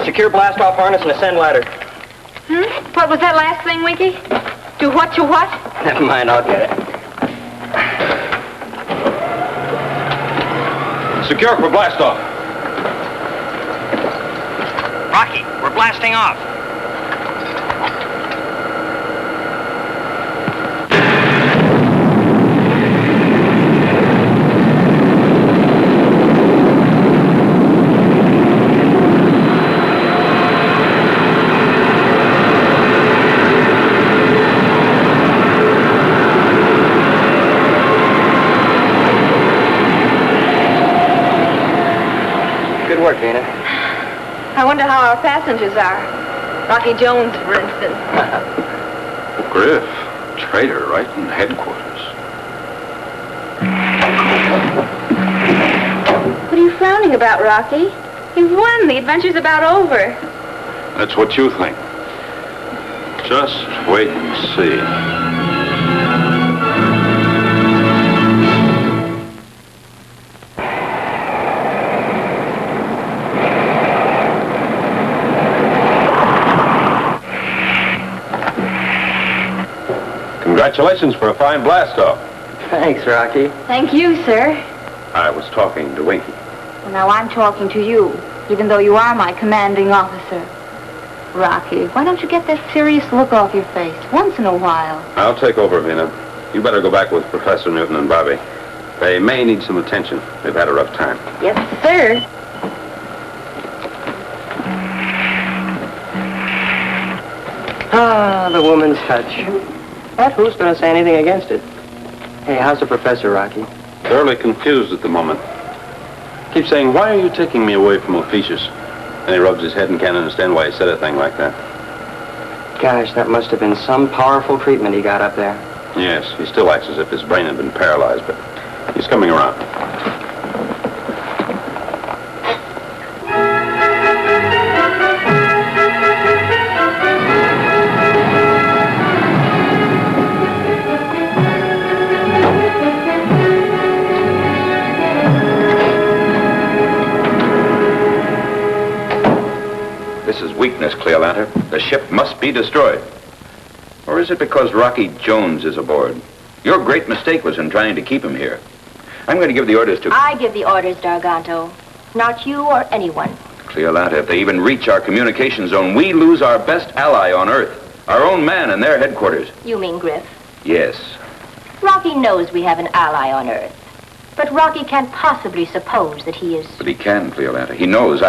Secure blastoff harness and ascend ladder. What was that last thing, Winky? Do what to what? Never mind, I'll get it. Secure for blastoff. Rocky, we're blasting off. Good work, Vina. I wonder how our passengers are. Rocky Jones, for instance. Griff, traitor right in headquarters. What are you frowning about, Rocky? You've won. The adventure's about over. That's what you think. Just wait and see. Congratulations for a fine blast-off. Thanks, Rocky. Thank you, sir. I was talking to Winky. Well, now I'm talking to you, even though you are my commanding officer. Rocky, why don't you get that serious look off your face once in a while? I'll take over, Vina. You better go back with Professor Newton and Bobby. They may need some attention. They've had a rough time. Yes, sir. Ah, the woman's touch. But who's going to say anything against it? Hey, how's the professor, Rocky? Thoroughly confused at the moment. Keeps saying, why are you taking me away from Officious? And he rubs his head and can't understand why he said a thing like that. Gosh, that must have been some powerful treatment he got up there. Yes, he still acts as if his brain had been paralyzed, but he's coming around. This is weakness, Cleolanta. The ship must be destroyed. Or is it because Rocky Jones is aboard? Your great mistake was in trying to keep him here. I'm going to give the orders to... I give the orders, Darganto. Not you or anyone. Cleolanta, if they even reach our communication zone, we lose our best ally on Earth. Our own man in their headquarters. You mean Griff? Yes. Rocky knows we have an ally on Earth. But Rocky can't possibly suppose that he is... But he can, Cleolanta. He knows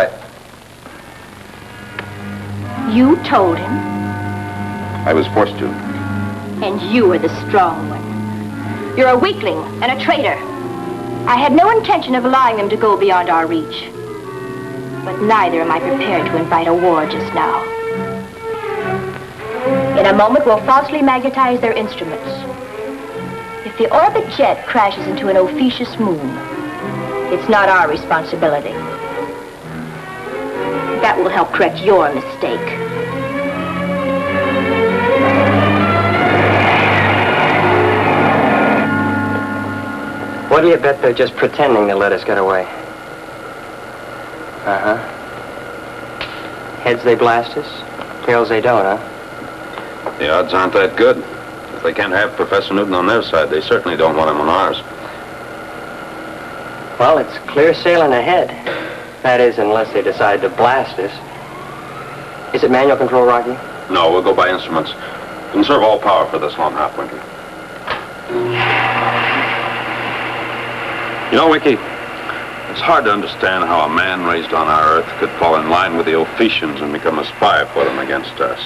You told him? I was forced to. And you were the strong one. You're a weakling and a traitor. I had no intention of allowing them to go beyond our reach. But neither am I prepared to invite a war just now. In a moment, we'll falsely magnetize their instruments. If the orbit jet crashes into an officious moon, it's not our responsibility. That will help correct your mistake. What do you bet they're just pretending to let us get away? Uh-huh. Heads they blast us, tails they don't, huh? The odds aren't that good. If they can't have Professor Newton on their side, they certainly don't want him on ours. Well, it's clear sailing ahead. That is, unless they decide to blast us. Is it manual control, Rocky? No, we'll go by instruments. Conserve all power for this long hop, Winky. You know, Winky, it's hard to understand how a man raised on our Earth could fall in line with the Ophicians and become a spy for them against us.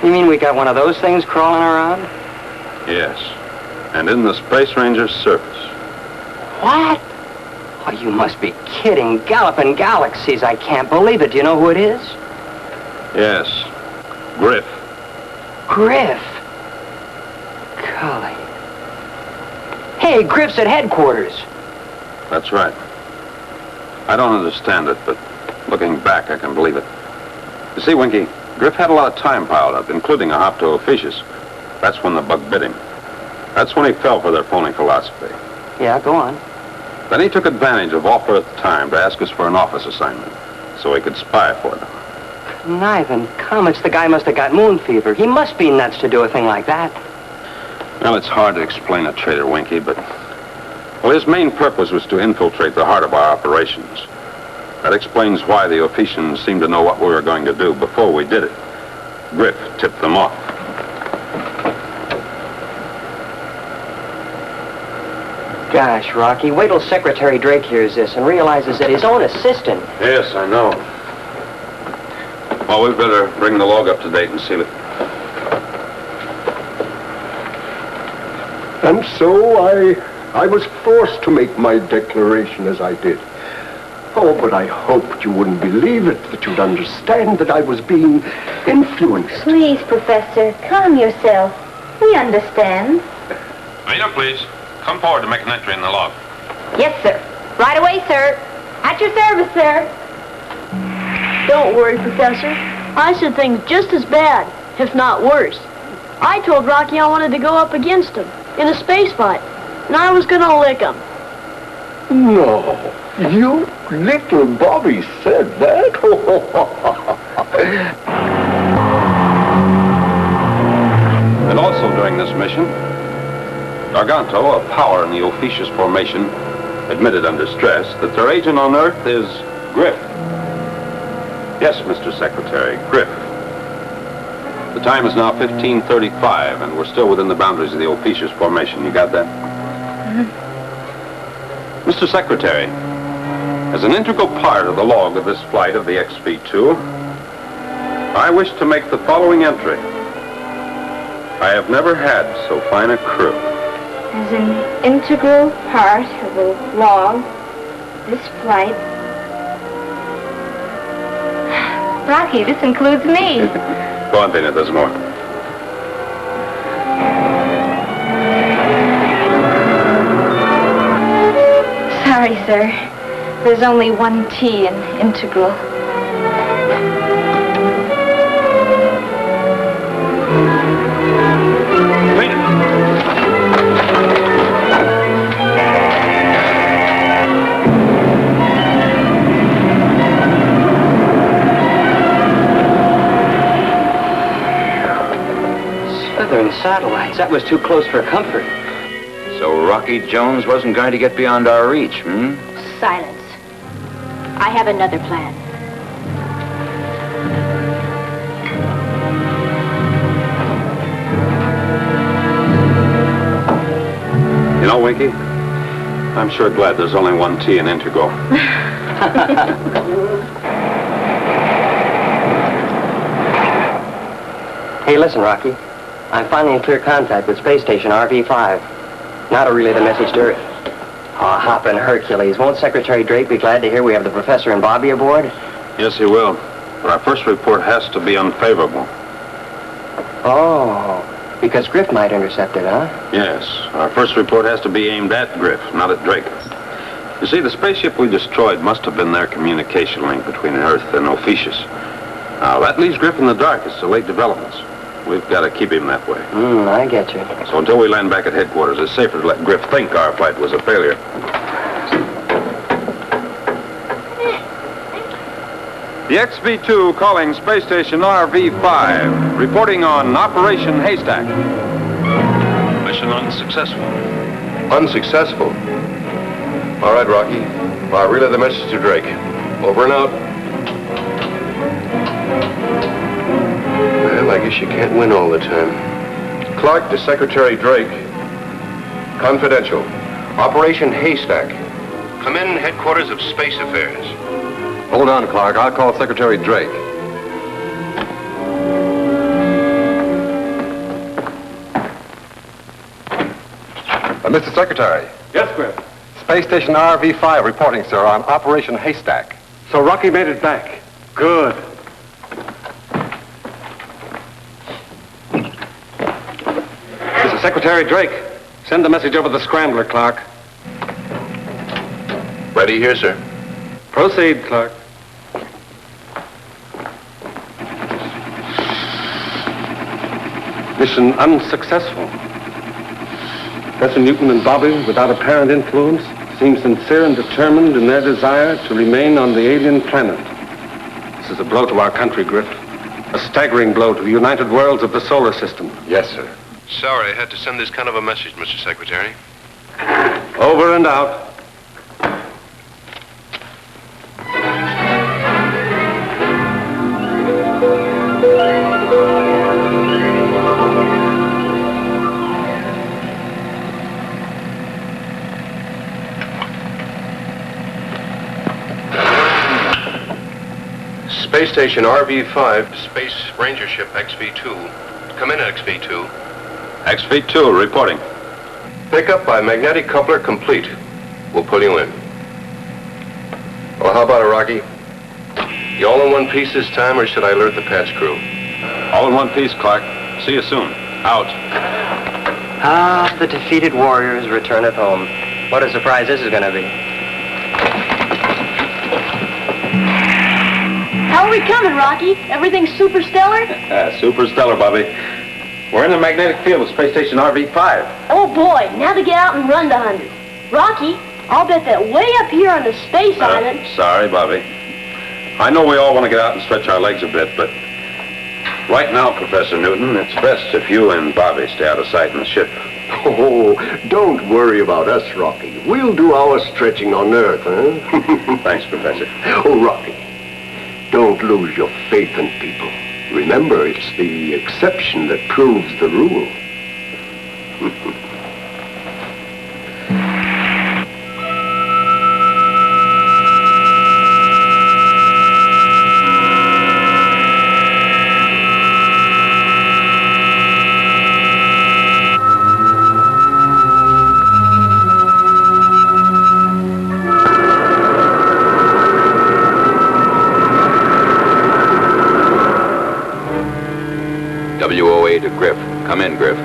You mean we got one of those things crawling around? Yes, and in the Space Ranger's service. What? Oh, you must be kidding. Galloping galaxies. I can't believe it. Do you know who it is? Yes, Griff. Griff. Golly. Hey, Griff's at headquarters. That's right. I don't understand it, but looking back, I can believe it. You see, Winky, Griff had a lot of time piled up, including a hop to Ophiuchus. That's when the bug bit him. That's when he fell for their phony philosophy. Yeah, go on. Then he took advantage of off-Earth time to ask us for an office assignment, so he could spy for them. Conniving comets, the guy must have got moon fever. He must be nuts to do a thing like that. Well, it's hard to explain a traitor, Winky, but... Well, his main purpose was to infiltrate the heart of our operations. That explains why the Ophicians seemed to know what we were going to do before we did it. Griff tipped them off. Gosh, Rocky, wait till Secretary Drake hears this and realizes that his own assistant... Yes, I know. Well, we'd better bring the log up to date and seal it. And so I was forced to make my declaration as I did. Oh, but I hoped you wouldn't believe it, that you'd understand that I was being influenced. Please, Professor, calm yourself. We understand. Vina, please. Come forward to make an entry in the log. Yes, sir. Right away, sir. At your service, sir. Don't worry, Professor. I said things just as bad, if not worse. I told Rocky I wanted to go up against him in a space fight, and I was going to lick him. No, you little Bobby said that? And also during this mission, Garganto, a power in the Ophiuchus formation, admitted under stress that their agent on Earth is Griff. Yes, Mr. Secretary, Griff. The time is now 15:35, and we're still within the boundaries of the Ophiuchus formation. You got that? Mm-hmm. Mr. Secretary, as an integral part of the log of this flight of the XV-2, I wish to make the following entry. I have never had so fine a crew. As an integral part of the log, this flight... Rocky, this includes me. Go on, Vina, there's more. Sorry, sir. There's only one T in integral. Southern satellites. That was too close for comfort. So Rocky Jones wasn't going to get beyond our reach, hmm? Silence. I have another plan. You know, Winky, I'm sure glad there's only one T in integral. Hey, listen, Rocky. I'm finally in clear contact with Space Station RV-5. Now to relay the message to Earth. Oh, hoppin' Hercules. Won't Secretary Drake be glad to hear we have the Professor and Bobby aboard? Yes, he will. But our first report has to be unfavorable. Oh, because Griff might intercept it, huh? Yes. Our first report has to be aimed at Griff, not at Drake. You see, the spaceship we destroyed must have been their communication link between Earth and Ophiuchus. Now, that leaves Griff in the dark as to late developments. We've got to keep him that way. I get you. So until we land back at headquarters, it's safer to let Griff think our flight was a failure. The XV-2 calling Space Station RV-5, reporting on Operation Haystack. Mission unsuccessful. Unsuccessful? All right, Rocky. I'll relay the message to Drake. Over and out. Well, I guess you can't win all the time. Clark to Secretary Drake. Confidential. Operation Haystack. Come in, headquarters of Space Affairs. Hold on, Clark. I'll call Secretary Drake. Mr. Secretary. Yes, Griff. Space Station RV-5 reporting, sir, on Operation Haystack. So Rocky made it back. Good. This is Secretary Drake. Send the message over the scrambler, Clark. Ready here, sir. Proceed, Clark. Mission unsuccessful. Professor Newton and Bobby, without apparent influence, seem sincere and determined in their desire to remain on the alien planet. This is a blow to our country, Griff. A staggering blow to the united worlds of the solar system. Yes, sir. Sorry I had to send this kind of a message, Mr. Secretary. Over and out. Space Station RV-5, Space Ranger Ship XV-2. Come in, XV-2. XV-2 reporting. Pickup by magnetic coupler complete. We'll pull you in. Well, how about it, Rocky? You all in one piece this time, or should I alert the patch crew? All in one piece, Clark. See you soon. Out. Ah, the defeated warriors returneth home. What a surprise this is going to be. How are we coming, Rocky? Everything's super stellar? Super stellar, Bobby. We're in the magnetic field of Space Station RV-5. Oh, boy. Now to get out and run the 100. Rocky, I'll bet that way up here on the space island... Sorry, Bobby. I know we all want to get out and stretch our legs a bit, but right now, Professor Newton, it's best if you and Bobby stay out of sight in the ship. Oh, don't worry about us, Rocky. We'll do our stretching on Earth, huh? Thanks, Professor. Oh, Rocky, don't lose your faith in people. Remember, it's the exception that proves the rule. WOA to Griff. Come in, Griff.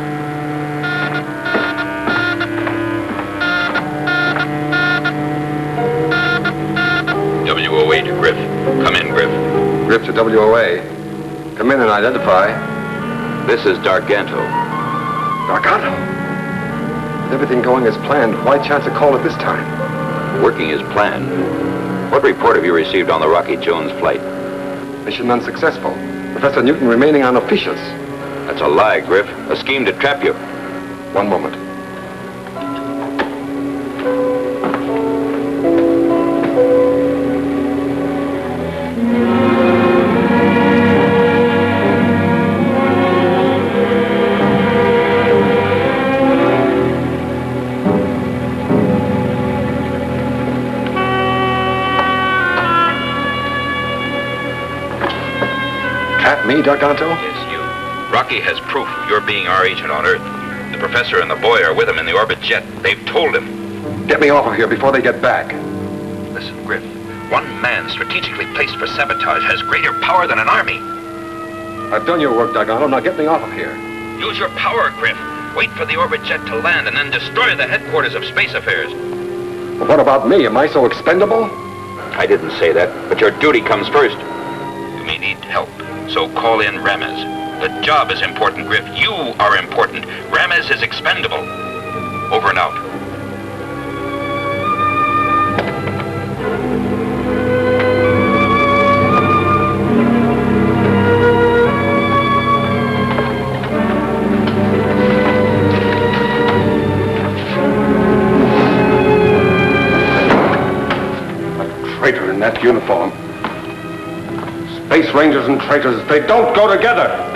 WOA to Griff. Come in, Griff. Griff to WOA. Come in and identify. This is Darganto. Darganto? With everything going as planned, why chance a call at this time? Working as planned. What report have you received on the Rocky Jones flight? Mission unsuccessful. Professor Newton remaining on Ophiuchus. That's a lie, Griff. A scheme to trap you. One moment. Trap me, Darganto? Yes, you. Rocky has proof of your being our agent on Earth. The professor and the boy are with him in the orbit jet. They've told him. Get me off of here before they get back. Listen, Griff. One man strategically placed for sabotage has greater power than an army. I've done your work, Darganto. Now get me off of here. Use your power, Griff. Wait for the orbit jet to land and then destroy the headquarters of Space Affairs. Well, what about me? Am I so expendable? I didn't say that, but your duty comes first. You may need help, so call in Ramez. The job is important, Griff. You are important. Ramez is expendable. Over and out. Traitor in that uniform. Space Rangers and traitors, they don't go together.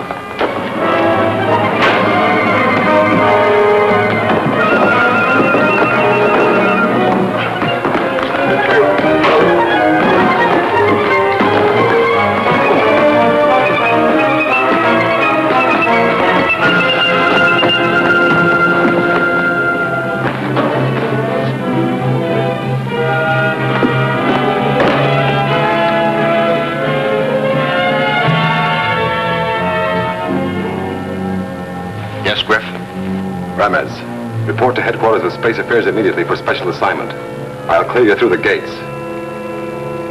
Yes, Griff? Ramez, report to headquarters of Space Affairs immediately for special assignment. I'll clear you through the gates.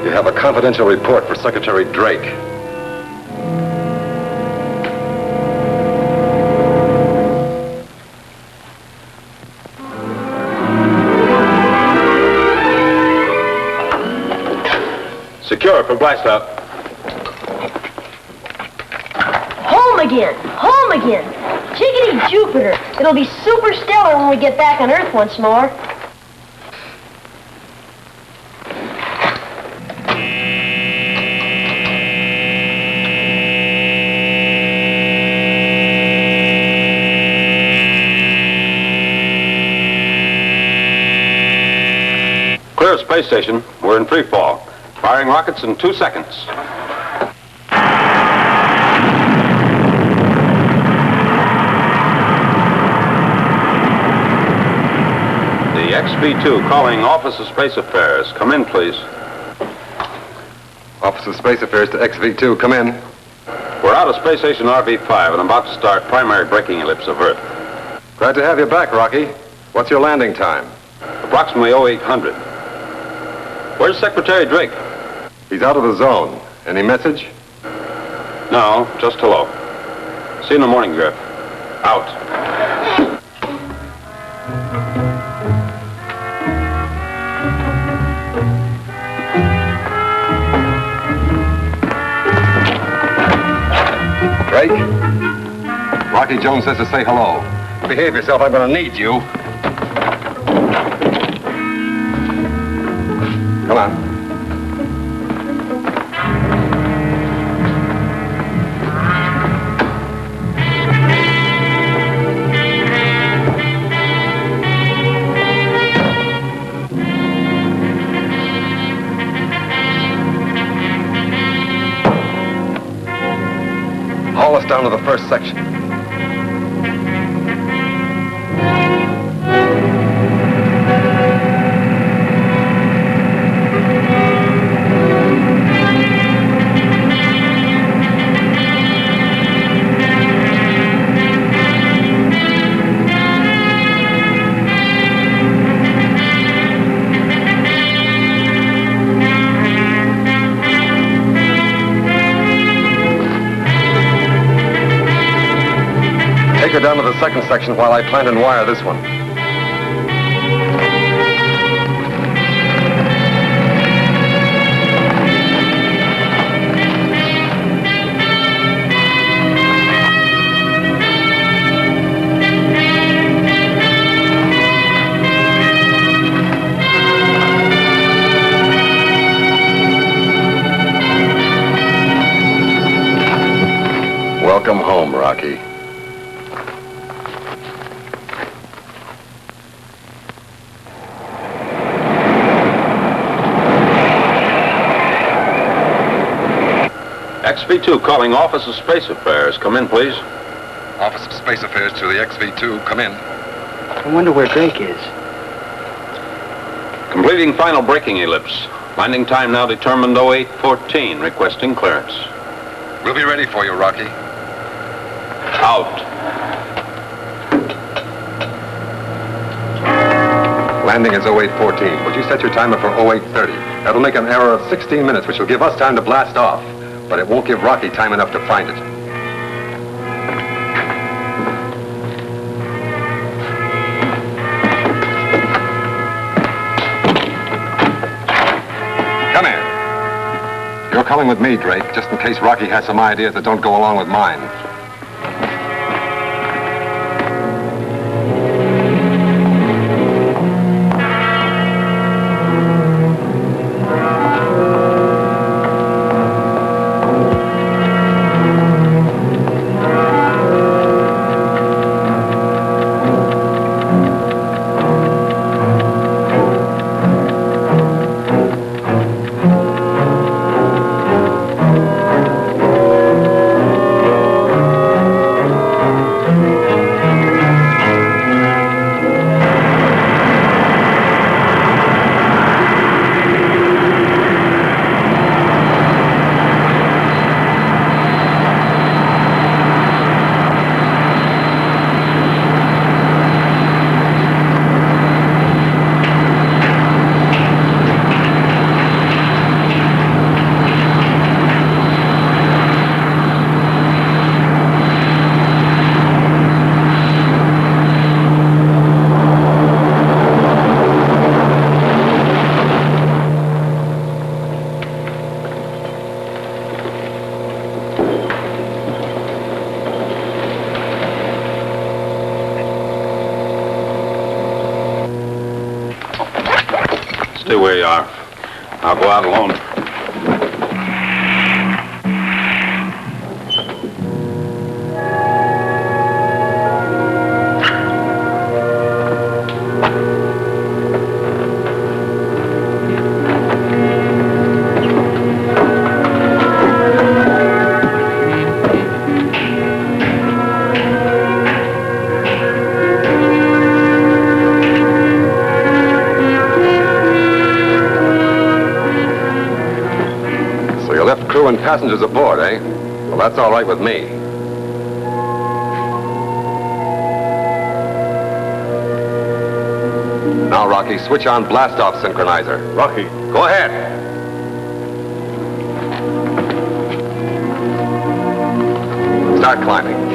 You have a confidential report for Secretary Drake. Secure for blast out. Home again! Home again! Jiggity Jupiter! It'll be super stellar when we get back on Earth once more. Clear space station. We're in free fall. Firing rockets in 2 seconds. The XV-2 calling Office of Space Affairs. Come in, please. Office of Space Affairs to XV-2, come in. We're out of Space Station RV-5 and about to start primary braking ellipse of Earth. Glad to have you back, Rocky. What's your landing time? Approximately 0800. Where's Secretary Drake? He's out of the zone. Any message? No, just hello. See you in the morning, Griff. Out. Drake? Rocky Jones says to say hello. Behave yourself, I'm gonna need you. Come on. Haul us down to the first section. Take her down to the second section while I plan and wire this one. Welcome home, Rocky. XV-2 calling Office of Space Affairs. Come in, please. Office of Space Affairs to the XV-2. Come in. I wonder where Drake is. Completing final braking ellipse. Landing time now determined 0814. Requesting clearance. We'll be ready for you, Rocky. Out. Landing is 0814, but you set your timer for 0830. That'll make an error of 16 minutes, which will give us time to blast off. But it won't give Rocky time enough to find it. Come here. You're coming with me, Drake, just in case Rocky has some ideas that don't go along with mine. Stay where you are. I'll go out alone. Crew and passengers aboard, eh? Well, that's all right with me. Now, Rocky, switch on blast-off synchronizer. Rocky. Go ahead. Start climbing.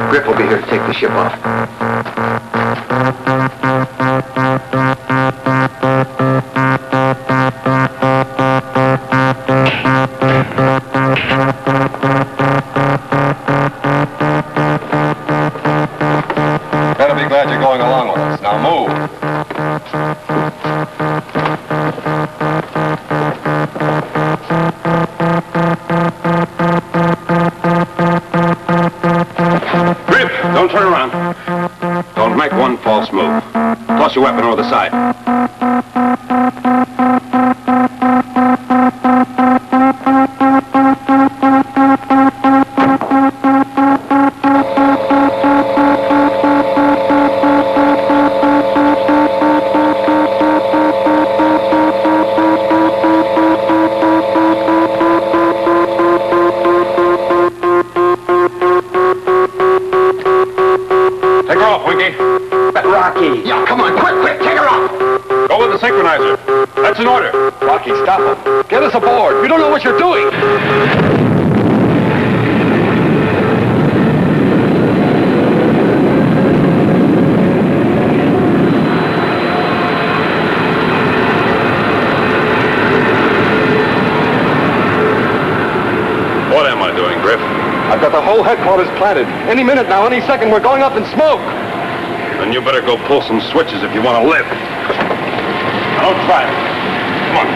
Griff will be here to take the ship off. Better be glad you're going along with us. Now move. Don't turn around. Don't make one false move. Toss your weapon over the side. Rocky. Yeah, come on, quick, take her off. Go with the synchronizer. That's an order. Rocky, stop him. Get us aboard. You don't know what you're doing. What am I doing, Griff? I've got the whole headquarters planted. Any minute now, any second, we're going up in smoke. Then you better go pull some switches if you want to live. Now don't try it. Come on.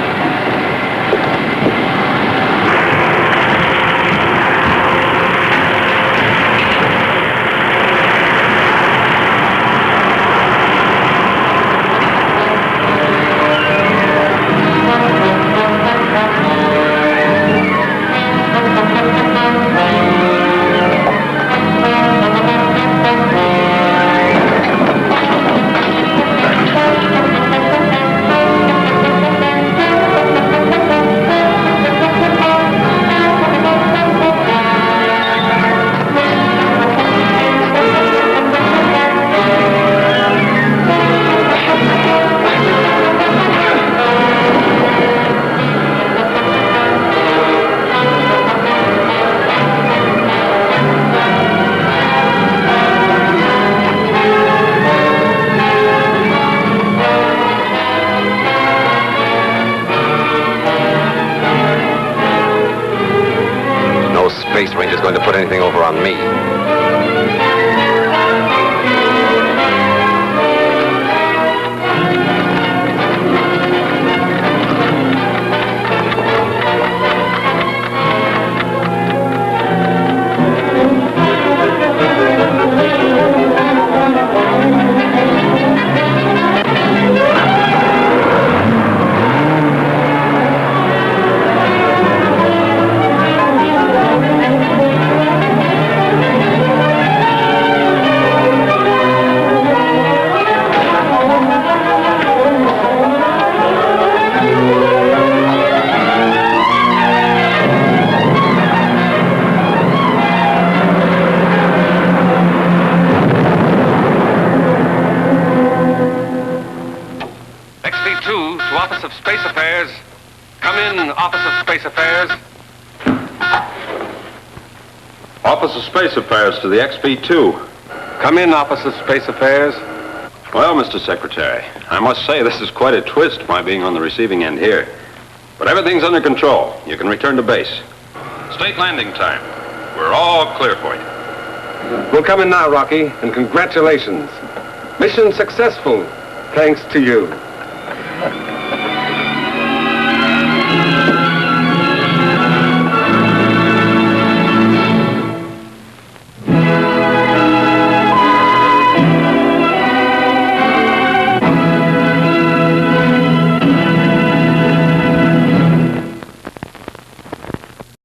to Office of Space Affairs. Come in, Office of Space Affairs. Office of Space Affairs to the XB2. Come in, Office of Space Affairs. Well, Mr. Secretary, I must say this is quite a twist, my being on the receiving end here. But everything's under control. You can return to base. State landing time. We're all clear for you. We'll come in now, Rocky, and congratulations. Mission successful, thanks to you.